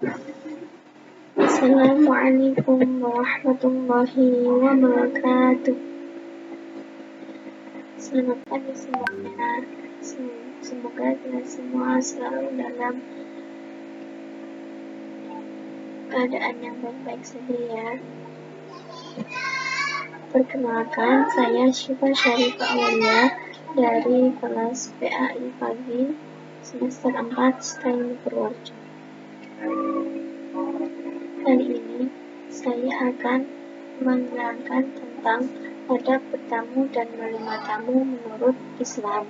Assalamualaikum warahmatullahi wabarakatuh. Selamat pagi semuanya. Semoga kita semua selalu dalam keadaan yang baik-baik saja ya. Perkenalkan, saya Syifa Syarifah Aulia dari kelas PAI Pagi semester 4 STEM Purworejo. Kali ini saya akan menerangkan tentang adab bertamu dan menerima tamu menurut Islam.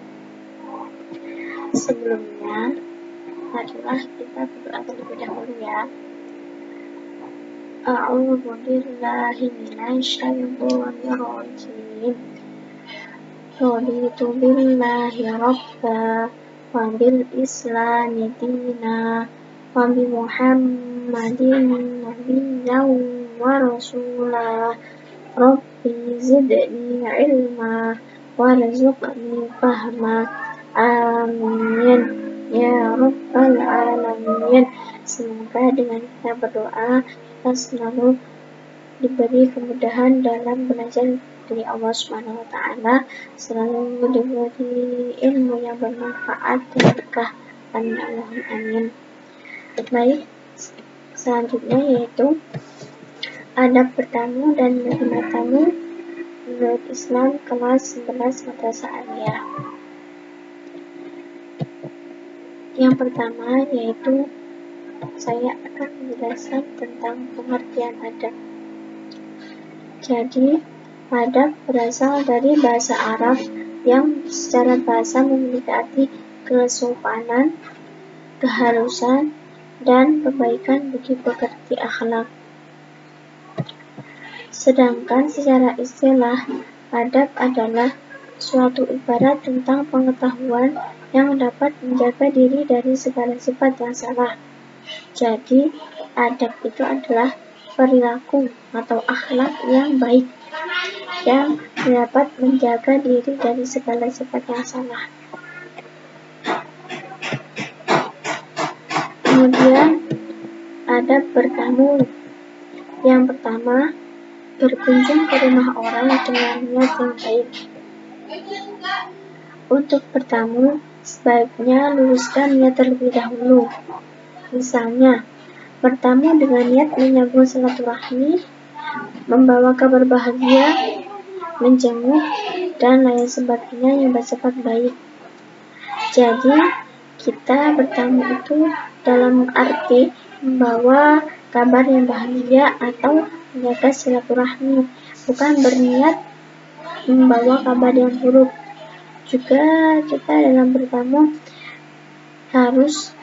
Sebelumnya, marilah kita berdoa terlebih dahulu ya. A'udzu billahi minasyaitonir rajim. Raditu billahi rabba wa bil islami dina wa bi Muhammadin nabiyyan wa rasulah. Rabbi zidni ilma warzuqni fahma. Amin ya rabbal alamin. Semoga dengan kita berdoa kita selalu diberi kemudahan dalam belajar dari Allah Subhanahu wa taala, selalu diberi ilmu yang bermanfaat dan berkah. Amin Allahumma amin. Baik, selanjutnya yaitu adab bertamu dan menerima tamu menurut Islam kelas 11 Madrasah Aliyah. Yang pertama yaitu saya akan menjelaskan tentang pengertian adab. Jadi, adab berasal dari bahasa Arab yang secara bahasa memiliki arti kesopanan, keharusan, dan kebaikan budi pekerti akhlak. Sedangkan secara istilah, adab adalah suatu ibarat tentang pengetahuan yang dapat menjaga diri dari segala sifat yang salah. Jadi, adab itu adalah perilaku atau akhlak yang baik yang dapat menjaga diri dari segala sifat yang salah. Kemudian, adab bertamu. Yang pertama, berkunjung ke rumah orang dengan niat yang baik. Untuk bertamu, sebaiknya luruskan niat terlebih dahulu. Misalnya, bertamu dengan niat menyambung silaturahmi, membawa kabar bahagia, menjenguk, dan lain sebagainya yang bersifat baik. Jadi, kita bertamu itu dalam arti membawa kabar yang bahagia atau menjaga silaturahmi, bukan berniat membawa kabar yang buruk. Juga kita dalam bertamu harus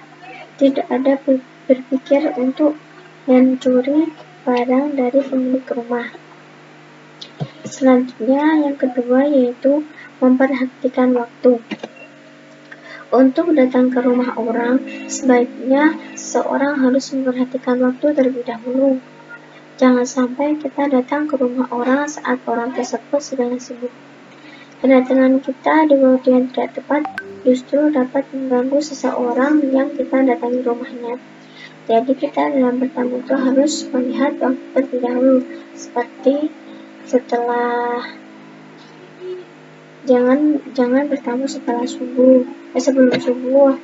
tidak ada berpikir untuk mencuri barang dari pemilik rumah. Selanjutnya yang kedua yaitu memperhatikan waktu. Untuk datang ke rumah orang, sebaiknya seseorang harus memperhatikan waktu terlebih dahulu. Jangan sampai kita datang ke rumah orang saat orang tersebut sedang sibuk. Kedatangan kita di waktu yang tidak tepat justru dapat mengganggu seseorang yang kita datangi rumahnya. Jadi kita dalam bertamu itu harus melihat waktu terlebih dahulu, seperti jangan bertamu sebelum subuh,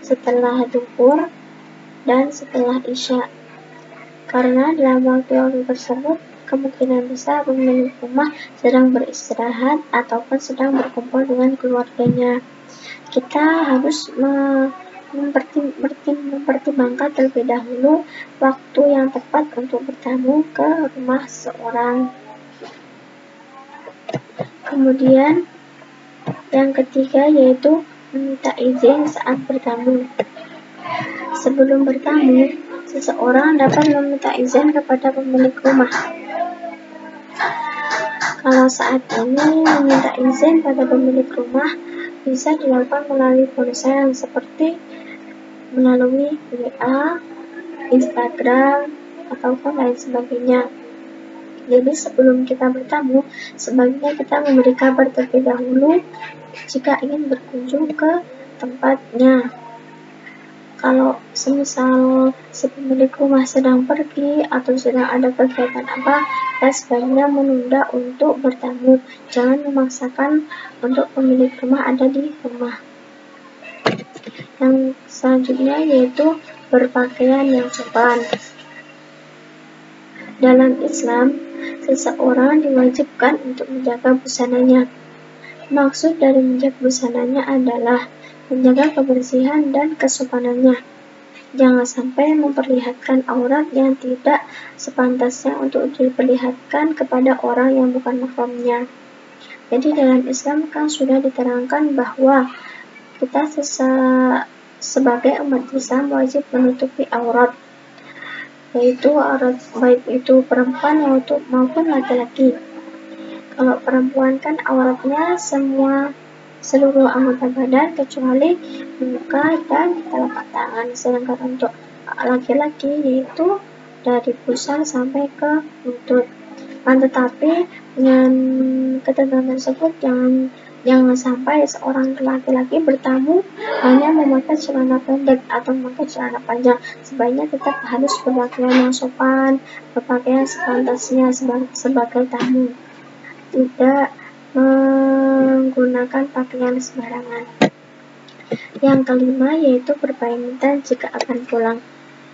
setelah duhur, dan setelah isya. Karena dalam waktu-waktu tersebut kemungkinan besar pemilik rumah sedang beristirahat ataupun sedang berkumpul dengan keluarganya. Kita harus mempertimbangkan terlebih dahulu waktu yang tepat untuk bertamu ke rumah seorang. Kemudian yang ketiga yaitu meminta izin saat bertamu. Sebelum bertamu, seseorang dapat meminta izin kepada pemilik rumah. Kalau saat ini meminta izin pada pemilik rumah bisa dilakukan melalui ponsel seperti melalui WA, Instagram, ataupun lain sebagainya. Jadi sebelum kita bertamu, sebaiknya kita memberi kabar terlebih dahulu jika ingin berkunjung ke tempatnya. kalau semisal si pemilik rumah sedang pergi atau sedang ada kegiatan apa, ya sebaiknya menunda untuk bertamu. Jangan memaksakan untuk pemilik rumah ada di rumah. Yang selanjutnya yaitu berpakaian yang sopan. Dalam Islam, seseorang diwajibkan untuk menjaga busananya. Maksud dari menjaga busananya adalah menjaga kebersihan dan kesopanannya. Jangan sampai memperlihatkan aurat yang tidak sepantasnya untuk diperlihatkan kepada orang yang bukan mahramnya. Jadi dalam Islam kan sudah diterangkan bahwa kita sebagai umat Islam wajib menutupi aurat, yaitu aurat baik itu perempuan maupun laki-laki. Kalau perempuan kan auratnya seluruh anggota badan kecuali muka dan telapak tangan, sedangkan untuk laki-laki yaitu dari pusar sampai ke lutut. Tetapi dengan ketentuan tersebut jangan sampai seorang laki-laki bertamu hanya memakai celana pendek atau memakai celana panjang. Sebaiknya tetap harus berpakaian yang sopan, berpakaian sepantasnya sebagai tamu, tidak menggunakan pakaian sembarangan. Yang kelima yaitu berpamitan jika akan pulang.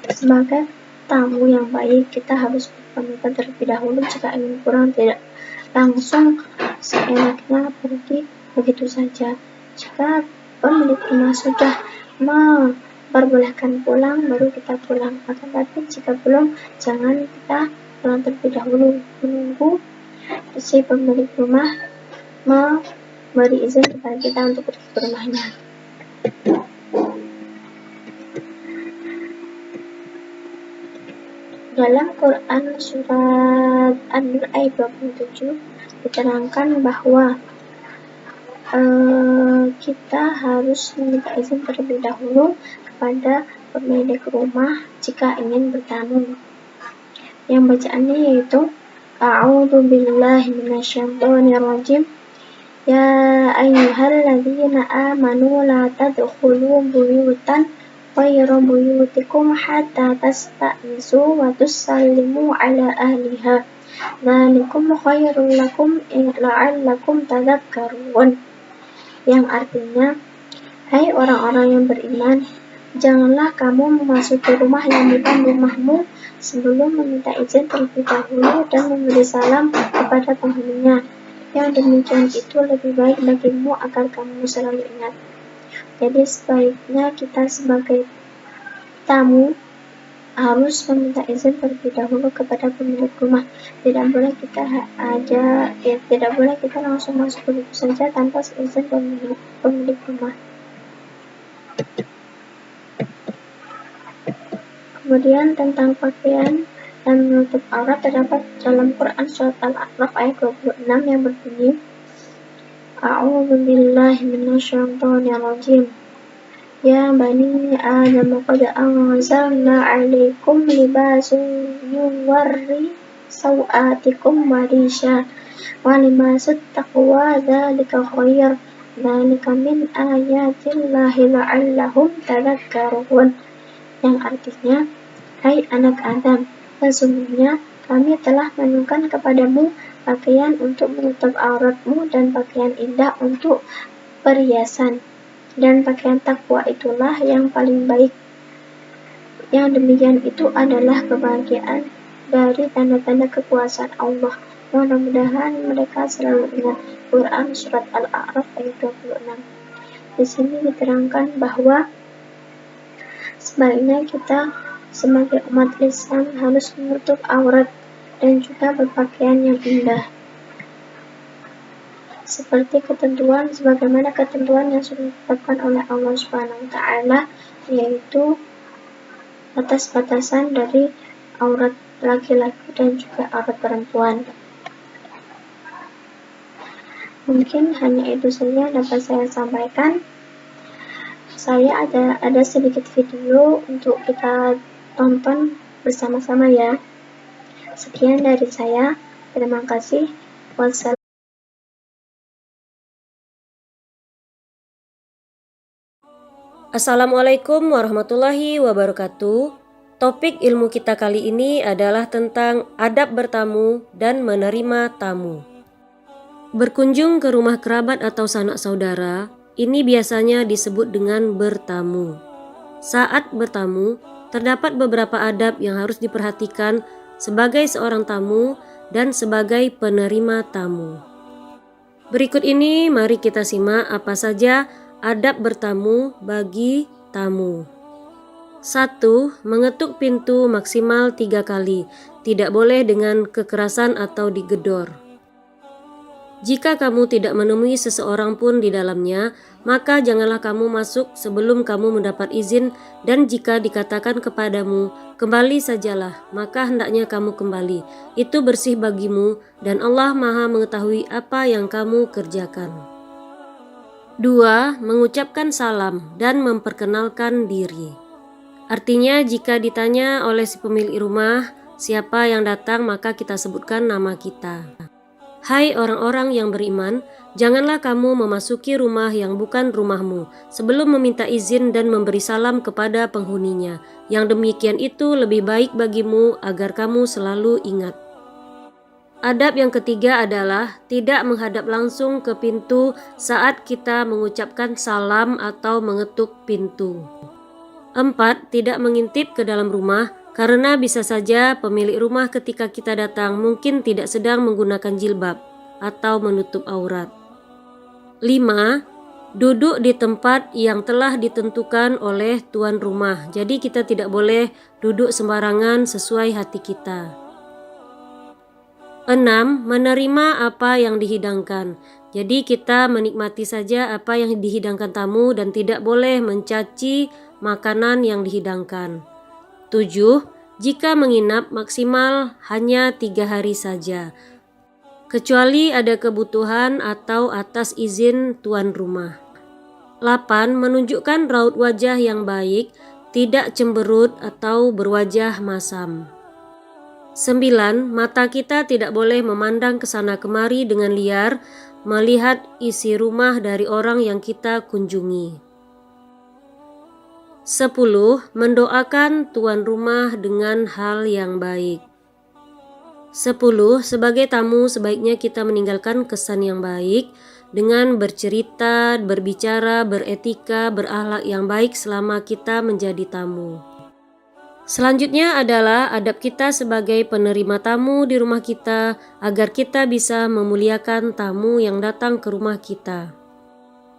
Sebagai tamu yang baik, kita harus berpamitan terlebih dahulu jika ingin pulang, tidak langsung seenaknya pergi begitu saja. Jika pemilik rumah sudah memperbolehkan pulang, baru kita pulang. Akan tetapi jika belum, jangan kita pulang terlebih dahulu, menunggu si pemilik rumah memberi izin kepada kita untuk pergi ke rumahnya. Dalam Quran surat An-Nur ayat 27 diterangkan bahwa kita harus meminta izin terlebih dahulu kepada pemilik rumah jika ingin bertamu. Yang bacaannya yaitu A'udzu billahi minasyaitonir rajim. Ya ayyuhalladzina amanu la tadkhulu buyutan ghayra buyutikum hatta tasta'nisu wa tusallimu ala ahliha. Dzalikum khairul lakum la'allakum tadhakkarun. Yang artinya, hai orang-orang yang beriman, janganlah kamu memasuki rumah yang bukan rumahmu sebelum meminta izin terlebih dahulu dan memberi salam kepada penghuninya. Yang demikian itu lebih baik bagimu agar kamu selalu ingat. Jadi sebaiknya kita sebagai tamu harus meminta izin terlebih dahulu kepada pemilik rumah. Tidak boleh kita langsung masuk begitu saja tanpa izin pemilik rumah. Kemudian tentang pakaian dan menutup aurat terdapat dalam Quran surat Al-A'raf ayat 26 yang berbunyi A'udzu billahi minasyaitonir rajim. Ya bani Adam qad anzalna 'alaikum libasun yuwarri sawatikum wa risha wa limasut taqwa dzalika khair dzalika min ayatillahi la'allahum tadhakkarun. Yang artinya, hai anak Adam, sesungguhnya kami telah menurunkan kepadamu pakaian untuk menutup auratmu dan pakaian indah untuk perhiasan, dan pakaian takwa itulah yang paling baik. Yang demikian itu adalah kebahagiaan dari tanda-tanda kekuasaan Allah. Mudah-mudahan mereka selalu ingat. Quran surat Al-A'raf ayat 26. Di sini diterangkan bahwa sebaiknya kita sebagai umat Islam harus menutup aurat dan juga berpakaian yang indah. Seperti sebagaimana ketentuan yang sudah ditetapkan oleh Allah Subhanahu wa Ta'ala, yaitu batas-batasan dari aurat laki-laki dan juga aurat perempuan. Mungkin hanya itu saja dapat saya sampaikan. Saya ada sedikit video untuk kita tonton bersama-sama ya. Sekian dari saya. Terima kasih. Wassalamualaikum. Assalamualaikum warahmatullahi wabarakatuh. Topik ilmu kita kali ini adalah tentang adab bertamu dan menerima tamu. Berkunjung ke rumah kerabat atau sanak saudara, ini biasanya disebut dengan bertamu. Saat bertamu, terdapat beberapa adab yang harus diperhatikan sebagai seorang tamu dan sebagai penerima tamu. Berikut ini mari kita simak apa saja adab bertamu bagi tamu. 1. Mengetuk pintu maksimal 3 kali. Tidak boleh dengan kekerasan atau digedor. Jika kamu tidak menemui seseorang pun di dalamnya, maka janganlah kamu masuk sebelum kamu mendapat izin, dan jika dikatakan kepadamu, kembali sajalah, maka hendaknya kamu kembali. Itu bersih bagimu, dan Allah Maha mengetahui apa yang kamu kerjakan. 2. Mengucapkan salam dan memperkenalkan diri. Artinya jika ditanya oleh si pemilik rumah siapa yang datang, maka kita sebutkan nama kita. Hai orang-orang yang beriman, janganlah kamu memasuki rumah yang bukan rumahmu sebelum meminta izin dan memberi salam kepada penghuninya. Yang demikian itu lebih baik bagimu agar kamu selalu ingat. Adab yang ketiga adalah tidak menghadap langsung ke pintu saat kita mengucapkan salam atau mengetuk pintu. 4. Tidak mengintip ke dalam rumah, karena bisa saja pemilik rumah ketika kita datang mungkin tidak sedang menggunakan jilbab atau menutup aurat. 5. Duduk di tempat yang telah ditentukan oleh tuan rumah. Jadi kita tidak boleh duduk sembarangan sesuai hati kita. 6. Menerima apa yang dihidangkan. Jadi kita menikmati saja apa yang dihidangkan tamu dan tidak boleh mencaci makanan yang dihidangkan. 7. Jika menginap maksimal hanya 3 hari saja, kecuali ada kebutuhan atau atas izin tuan rumah. 8. Menunjukkan raut wajah yang baik, tidak cemberut atau berwajah masam. 9. Mata kita tidak boleh memandang ke sana kemari dengan liar, melihat isi rumah dari orang yang kita kunjungi. 10. Mendoakan tuan rumah dengan hal yang baik. 10. Sebagai tamu sebaiknya kita meninggalkan kesan yang baik dengan bercerita, berbicara, beretika, berakhlak yang baik selama kita menjadi tamu. Selanjutnya adalah adab kita sebagai penerima tamu di rumah kita agar kita bisa memuliakan tamu yang datang ke rumah kita.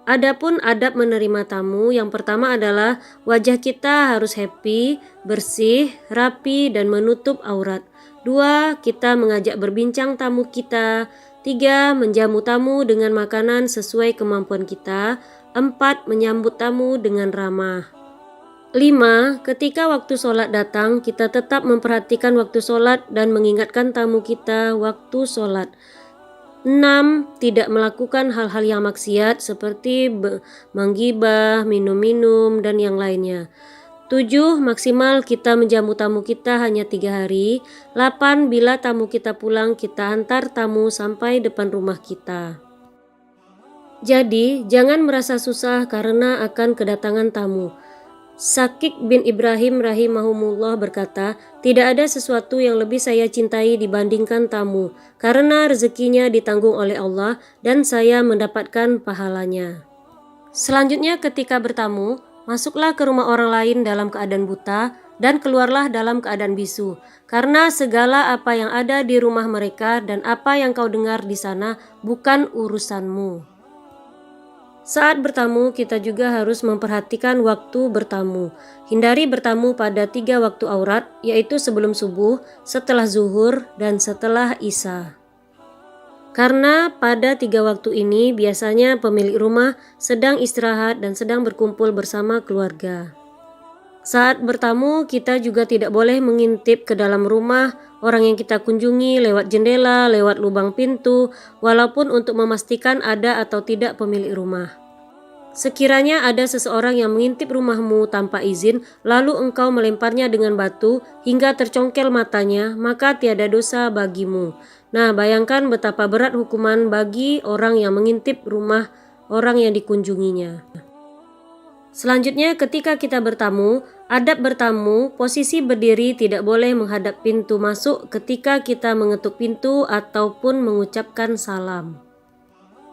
Adapun adab menerima tamu, yang pertama adalah wajah kita harus happy, bersih, rapi, dan menutup aurat. 2. Kita mengajak berbincang tamu kita. 3. Menjamu tamu dengan makanan sesuai kemampuan kita. 4. Menyambut tamu dengan ramah. 5. Ketika waktu sholat datang, kita tetap memperhatikan waktu sholat dan mengingatkan tamu kita waktu sholat. 6. Tidak melakukan hal-hal yang maksiat seperti menggibah, minum-minum, dan yang lainnya. 7. Maksimal kita menjamu tamu kita hanya 3 hari. 8. Bila tamu kita pulang, kita hantar tamu sampai depan rumah kita. Jadi, jangan merasa susah karena akan kedatangan tamu. Syakik bin Ibrahim rahimahumullah berkata, tidak ada sesuatu yang lebih saya cintai dibandingkan tamu, karena rezekinya ditanggung oleh Allah dan saya mendapatkan pahalanya. Selanjutnya ketika bertamu, masuklah ke rumah orang lain dalam keadaan buta dan keluarlah dalam keadaan bisu, karena segala apa yang ada di rumah mereka dan apa yang kau dengar di sana bukan urusanmu. Saat bertamu, kita juga harus memperhatikan waktu bertamu. Hindari bertamu pada 3 waktu aurat, yaitu sebelum subuh, setelah zuhur, dan setelah isya. Karena pada 3 waktu ini biasanya pemilik rumah sedang istirahat dan sedang berkumpul bersama keluarga. Saat bertamu, kita juga tidak boleh mengintip ke dalam rumah orang yang kita kunjungi lewat jendela, lewat lubang pintu, walaupun untuk memastikan ada atau tidak pemilik rumah. Sekiranya ada seseorang yang mengintip rumahmu tanpa izin, lalu engkau melemparnya dengan batu hingga tercongkel matanya, maka tiada dosa bagimu. Nah, bayangkan betapa berat hukuman bagi orang yang mengintip rumah orang yang dikunjunginya. Selanjutnya, ketika kita bertamu, adab bertamu, posisi berdiri tidak boleh menghadap pintu masuk ketika kita mengetuk pintu ataupun mengucapkan salam.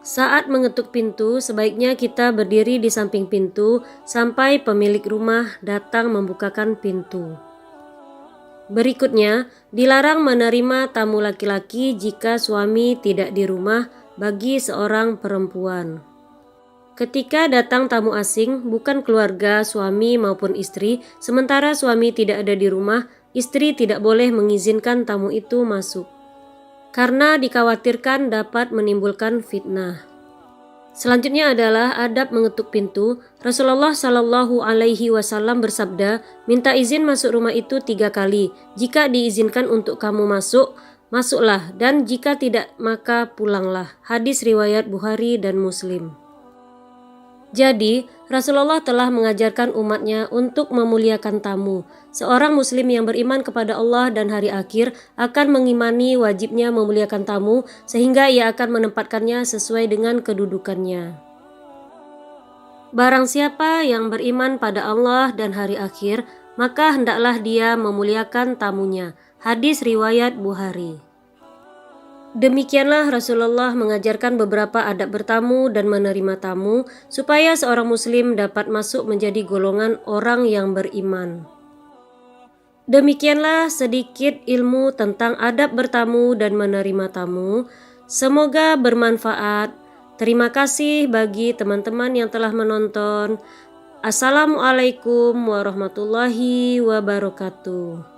Saat mengetuk pintu, sebaiknya kita berdiri di samping pintu sampai pemilik rumah datang membukakan pintu. Berikutnya, dilarang menerima tamu laki-laki jika suami tidak di rumah bagi seorang perempuan. Ketika datang tamu asing, bukan keluarga suami maupun istri, sementara suami tidak ada di rumah, istri tidak boleh mengizinkan tamu itu masuk, karena dikhawatirkan dapat menimbulkan fitnah. Selanjutnya adalah adab mengetuk pintu. Rasulullah Shallallahu Alaihi Wasallam bersabda, minta izin masuk rumah itu 3 kali. Jika diizinkan untuk kamu masuk, masuklah, dan jika tidak, maka pulanglah. Hadis riwayat Bukhari dan Muslim. Jadi, Rasulullah telah mengajarkan umatnya untuk memuliakan tamu. Seorang muslim yang beriman kepada Allah dan hari akhir akan mengimani wajibnya memuliakan tamu sehingga ia akan menempatkannya sesuai dengan kedudukannya. Barang siapa yang beriman pada Allah dan hari akhir, maka hendaklah dia memuliakan tamunya. Hadis riwayat Bukhari. Demikianlah Rasulullah mengajarkan beberapa adab bertamu dan menerima tamu supaya seorang muslim dapat masuk menjadi golongan orang yang beriman. Demikianlah sedikit ilmu tentang adab bertamu dan menerima tamu. Semoga bermanfaat. Terima kasih bagi teman-teman yang telah menonton. Assalamualaikum warahmatullahi wabarakatuh.